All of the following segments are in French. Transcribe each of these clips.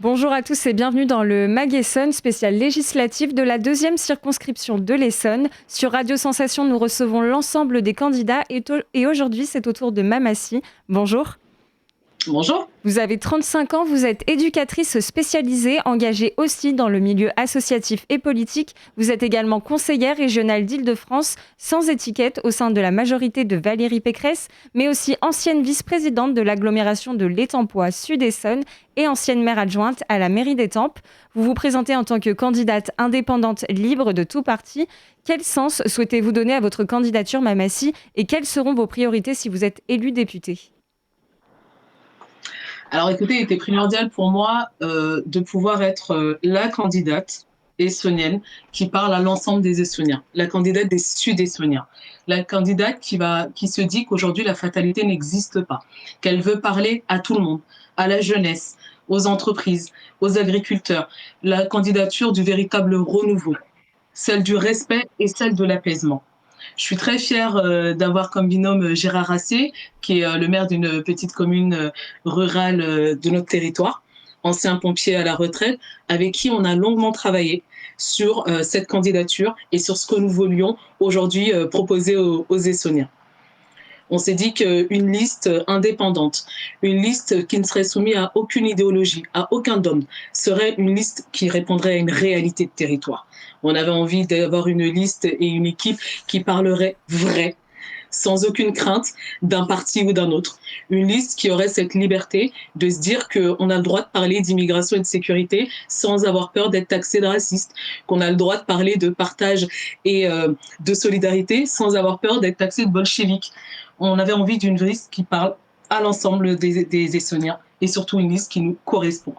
Bonjour à tous et bienvenue dans le Mag Essonne, spécial législatif de la deuxième circonscription de l'Essonne. Sur Radio Sensation, nous recevons l'ensemble des candidats et aujourd'hui, c'est au tour de Mamassi. Bonjour. Bonjour. Vous avez 35 ans, vous êtes éducatrice spécialisée, engagée aussi dans le milieu associatif et politique. Vous êtes également conseillère régionale d'Île-de-France, sans étiquette au sein de la majorité de Valérie Pécresse, mais aussi ancienne vice-présidente de l'agglomération de l'Étampois Sud-Essonne et ancienne maire adjointe à la mairie d'Étampes. Vous vous présentez en tant que candidate indépendante libre de tout parti. Quel sens souhaitez-vous donner à votre candidature, Mamassi, et quelles seront vos priorités si vous êtes élue députée ? Alors écoutez, il était primordial pour moi de pouvoir être la candidate essonnienne qui parle à l'ensemble des Essonniens, la candidate des Sud-Essonniens, la candidate qui se dit qu'aujourd'hui la fatalité n'existe pas, qu'elle veut parler à tout le monde, à la jeunesse, aux entreprises, aux agriculteurs, la candidature du véritable renouveau, celle du respect et celle de l'apaisement. Je suis très fière d'avoir comme binôme Gérard Assé, qui est le maire d'une petite commune rurale de notre territoire, ancien pompier à la retraite, avec qui on a longuement travaillé sur cette candidature et sur ce que nous voulions aujourd'hui proposer aux Essonniens. On s'est dit qu'une liste indépendante, une liste qui ne serait soumise à aucune idéologie, à aucun dogme, serait une liste qui répondrait à une réalité de territoire. On avait envie d'avoir une liste et une équipe qui parlerait vrai, sans aucune crainte d'un parti ou d'un autre. Une liste qui aurait cette liberté de se dire qu'on a le droit de parler d'immigration et de sécurité sans avoir peur d'être taxé de raciste, qu'on a le droit de parler de partage et de solidarité sans avoir peur d'être taxé de bolchevique. On avait envie d'une liste qui parle à l'ensemble des Essonniens et surtout une liste qui nous correspond.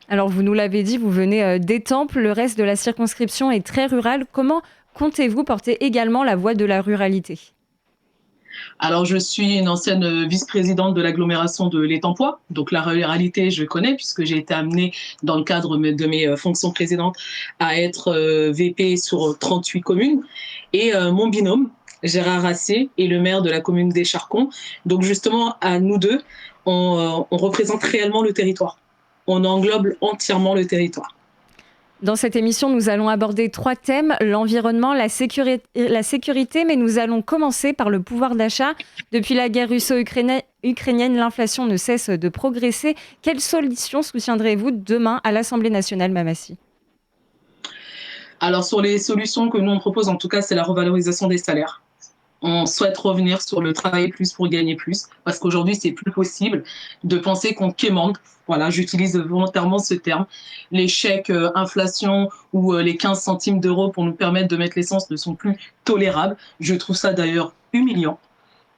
Alors, vous nous l'avez dit, vous venez d'Étampes, le reste de la circonscription est très rural. Comment comptez-vous porter également la voix de la ruralité ? Alors, je suis une ancienne vice-présidente de l'agglomération de l'Étampois. Donc, la ruralité, je connais puisque j'ai été amenée dans le cadre de mes fonctions précédentes à être VP sur 38 communes. Et mon binôme, Gérard Assé, est le maire de la commune d'Écharcons. Donc, justement, à nous deux, on représente réellement le territoire. On englobe entièrement le territoire. Dans cette émission, nous allons aborder 3 thèmes, l'environnement, la sécurité, mais nous allons commencer par le pouvoir d'achat. Depuis la guerre russo-ukrainienne, l'inflation ne cesse de progresser. Quelles solutions soutiendrez-vous demain à l'Assemblée nationale, Mamassi ? Alors, sur les solutions que nous on propose, en tout cas, c'est la revalorisation des salaires. On souhaite revenir sur le travailler plus pour gagner plus, parce qu'aujourd'hui, c'est plus possible de penser qu'on quémande. Voilà, j'utilise volontairement ce terme. Les chèques inflation ou les 15 centimes d'euros pour nous permettre de mettre l'essence ne sont plus tolérables. Je trouve ça d'ailleurs humiliant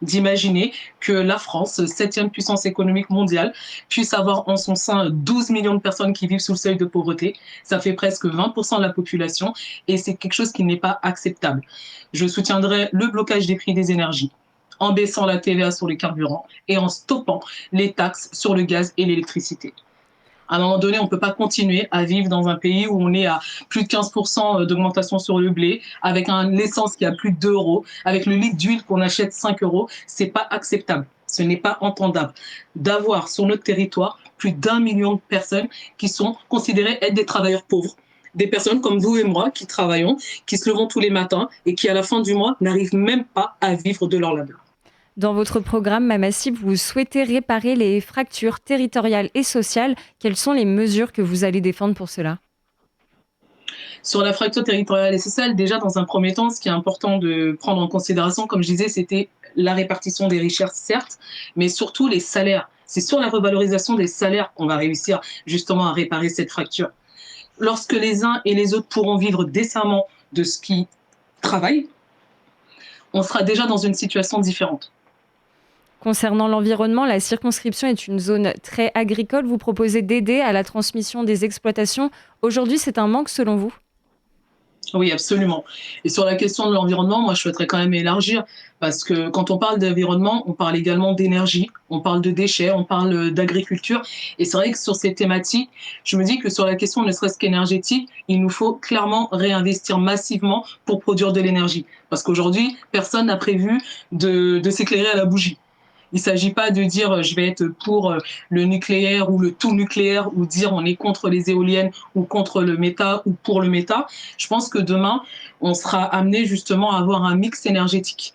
d'imaginer que la France, septième puissance économique mondiale, puisse avoir en son sein 12 millions de personnes qui vivent sous le seuil de pauvreté. Ça fait presque 20% de la population et c'est quelque chose qui n'est pas acceptable. Je soutiendrai le blocage des prix des énergies en baissant la TVA sur les carburants et en stoppant les taxes sur le gaz et l'électricité. À un moment donné, on ne peut pas continuer à vivre dans un pays où on est à plus de 15% d'augmentation sur le blé, avec l'essence qui a plus de 2 euros, avec le litre d'huile qu'on achète 5 euros. Ce n'est pas acceptable, ce n'est pas entendable d'avoir sur notre territoire plus d'1 million de personnes qui sont considérées être des travailleurs pauvres. Des personnes comme vous et moi qui travaillons, qui se levons tous les matins et qui, à la fin du mois, n'arrivent même pas à vivre de leur labeur. Dans votre programme, Mamassi, vous souhaitez réparer les fractures territoriales et sociales. Quelles sont les mesures que vous allez défendre pour cela ? Sur la fracture territoriale et sociale, déjà dans un premier temps, ce qui est important de prendre en considération, comme je disais, c'était la répartition des richesses, certes, mais surtout les salaires. C'est sur la revalorisation des salaires qu'on va réussir justement à réparer cette fracture. Lorsque les uns et les autres pourront vivre décemment de ce qui travaille, on sera déjà dans une situation différente. Concernant l'environnement, la circonscription est une zone très agricole. Vous proposez d'aider à la transmission des exploitations. Aujourd'hui, c'est un manque selon vous ? Oui, absolument. Et sur la question de l'environnement, moi, je souhaiterais quand même élargir, parce que quand on parle d'environnement, on parle également d'énergie, on parle de déchets, on parle d'agriculture. Et c'est vrai que sur ces thématiques, je me dis que sur la question ne serait-ce qu'énergétique, il nous faut clairement réinvestir massivement pour produire de l'énergie. Parce qu'aujourd'hui, personne n'a prévu de s'éclairer à la bougie. Il ne s'agit pas de dire je vais être pour le nucléaire ou le tout nucléaire ou dire on est contre les éoliennes ou contre le méta ou pour le méta. Je pense que demain, on sera amené justement à avoir un mix énergétique.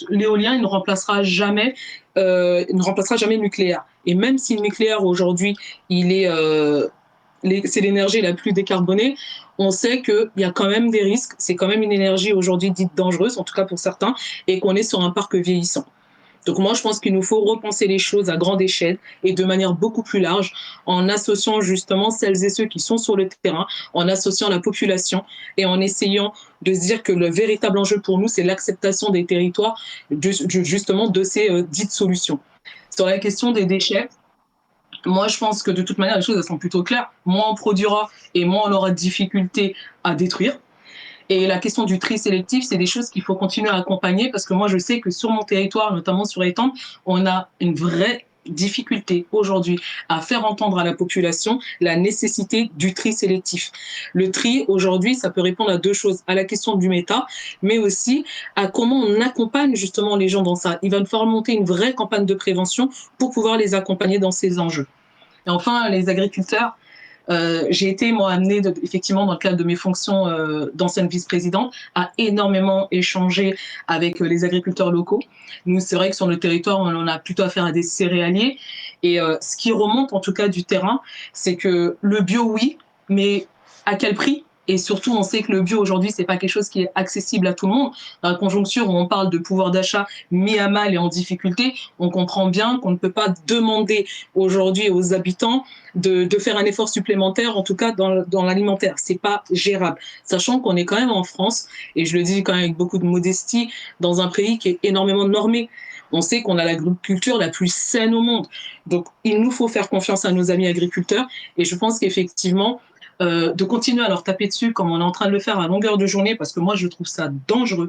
L'éolien, il ne remplacera jamais le nucléaire. Et même si le nucléaire aujourd'hui, c'est l'énergie la plus décarbonée, on sait qu'il y a quand même des risques. C'est quand même une énergie aujourd'hui dite dangereuse, en tout cas pour certains, et qu'on est sur un parc vieillissant. Donc moi, je pense qu'il nous faut repenser les choses à grande échelle et de manière beaucoup plus large, en associant justement celles et ceux qui sont sur le terrain, en associant la population et en essayant de se dire que le véritable enjeu pour nous, c'est l'acceptation des territoires justement de ces dites solutions. Sur la question des déchets, moi, je pense que de toute manière, les choses elles sont plutôt claires. Moins on produira et moins on aura de difficultés à détruire. Et la question du tri sélectif, c'est des choses qu'il faut continuer à accompagner parce que moi, je sais que sur mon territoire, notamment sur Étampes, on a une vraie difficulté aujourd'hui à faire entendre à la population la nécessité du tri sélectif. Le tri, aujourd'hui, ça peut répondre à deux choses, à la question du méta, mais aussi à comment on accompagne justement les gens dans ça. Il va falloir monter une vraie campagne de prévention pour pouvoir les accompagner dans ces enjeux. Et enfin, les agriculteurs, j'ai été, moi, amenée, effectivement, dans le cadre de mes fonctions d'ancienne vice-présidente, à énormément échanger avec les agriculteurs locaux. Nous, c'est vrai que sur le territoire, on a plutôt affaire à des céréaliers. Et ce qui remonte, en tout cas, du terrain, c'est que le bio, oui, mais à quel prix? Et surtout, on sait que le bio aujourd'hui, c'est pas quelque chose qui est accessible à tout le monde. Dans la conjoncture où on parle de pouvoir d'achat mis à mal et en difficulté, on comprend bien qu'on ne peut pas demander aujourd'hui aux habitants de faire un effort supplémentaire, en tout cas dans l'alimentaire. C'est pas gérable. Sachant qu'on est quand même en France, et je le dis quand même avec beaucoup de modestie, dans un pays qui est énormément normé. On sait qu'on a l'agriculture la plus saine au monde. Donc, il nous faut faire confiance à nos amis agriculteurs. Et je pense qu'effectivement, de continuer à leur taper dessus comme on est en train de le faire à longueur de journée, parce que moi je trouve ça dangereux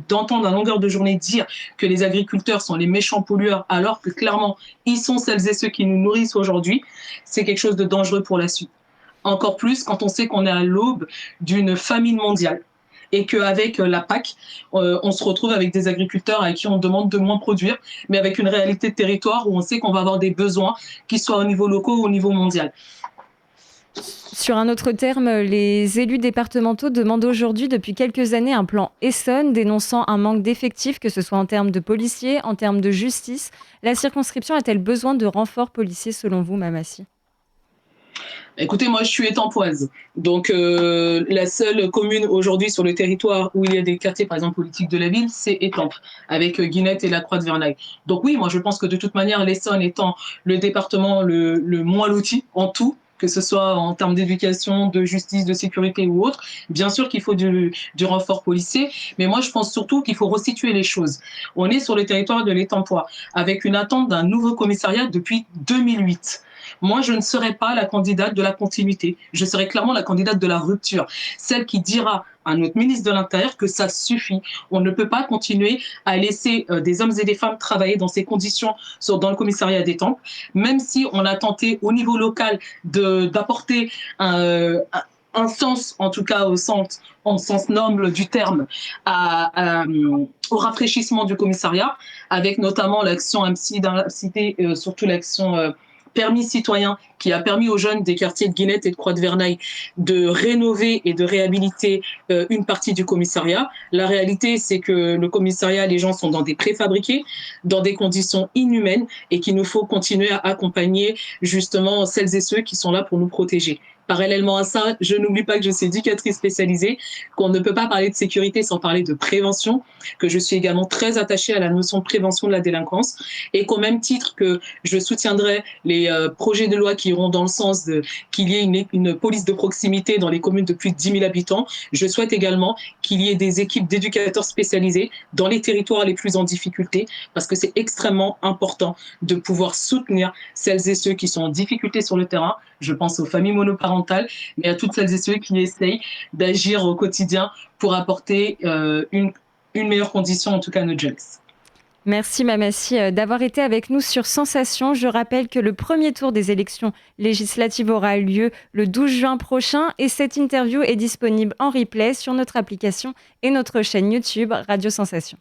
d'entendre à longueur de journée dire que les agriculteurs sont les méchants pollueurs alors que clairement ils sont celles et ceux qui nous nourrissent aujourd'hui, c'est quelque chose de dangereux pour la suite. Encore plus quand on sait qu'on est à l'aube d'une famine mondiale et qu'avec la PAC, on se retrouve avec des agriculteurs à qui on demande de moins produire, mais avec une réalité de territoire où on sait qu'on va avoir des besoins, qu'ils soient au niveau local ou au niveau mondial. Sur un autre terme, les élus départementaux demandent aujourd'hui depuis quelques années un plan Essonne, dénonçant un manque d'effectifs, que ce soit en termes de policiers, en termes de justice. La circonscription a-t-elle besoin de renforts policiers selon vous, Mamassi ? Écoutez, moi je suis étampoise. Donc la seule commune aujourd'hui sur le territoire où il y a des quartiers, par exemple, politiques de la ville, c'est Étampes, avec Guinette et la Croix-de-Verneuil. Donc oui, moi je pense que de toute manière, l'Essonne étant le département le moins loti en tout, que ce soit en termes d'éducation, de justice, de sécurité ou autre. Bien sûr qu'il faut du renfort policier, mais moi je pense surtout qu'il faut resituer les choses. On est sur le territoire de l'Étampois, avec une attente d'un nouveau commissariat depuis 2008. Moi, je ne serai pas la candidate de la continuité. Je serai clairement la candidate de la rupture. Celle qui dira à notre ministre de l'Intérieur que ça suffit. On ne peut pas continuer à laisser des hommes et des femmes travailler dans ces conditions dans le commissariat d'Étampes, même si on a tenté au niveau local d'apporter un sens, en tout cas en sens noble du terme, au rafraîchissement du commissariat, avec notamment l'action MC dans la cité, surtout l'action permis citoyen qui a permis aux jeunes des quartiers de Guinette et de Croix-de-Verneuil de rénover et de réhabiliter une partie du commissariat. La réalité, c'est que le commissariat, les gens sont dans des préfabriqués, dans des conditions inhumaines et qu'il nous faut continuer à accompagner justement celles et ceux qui sont là pour nous protéger. Parallèlement à ça, je n'oublie pas que je suis éducatrice spécialisée, qu'on ne peut pas parler de sécurité sans parler de prévention, que je suis également très attachée à la notion de prévention de la délinquance et qu'au même titre que je soutiendrai les projets de loi qui iront dans le sens qu'il y ait une police de proximité dans les communes de plus de 10 000 habitants, je souhaite également qu'il y ait des équipes d'éducateurs spécialisés dans les territoires les plus en difficulté parce que c'est extrêmement important de pouvoir soutenir celles et ceux qui sont en difficulté sur le terrain. Je pense aux familles monoparentales, mais à toutes celles et ceux qui essayent d'agir au quotidien pour apporter une meilleure condition, en tout cas à nos jeunes. Merci Mamassi d'avoir été avec nous sur Sensation. Je rappelle que le premier tour des élections législatives aura lieu le 12 juin prochain et cette interview est disponible en replay sur notre application et notre chaîne YouTube Radio Sensation.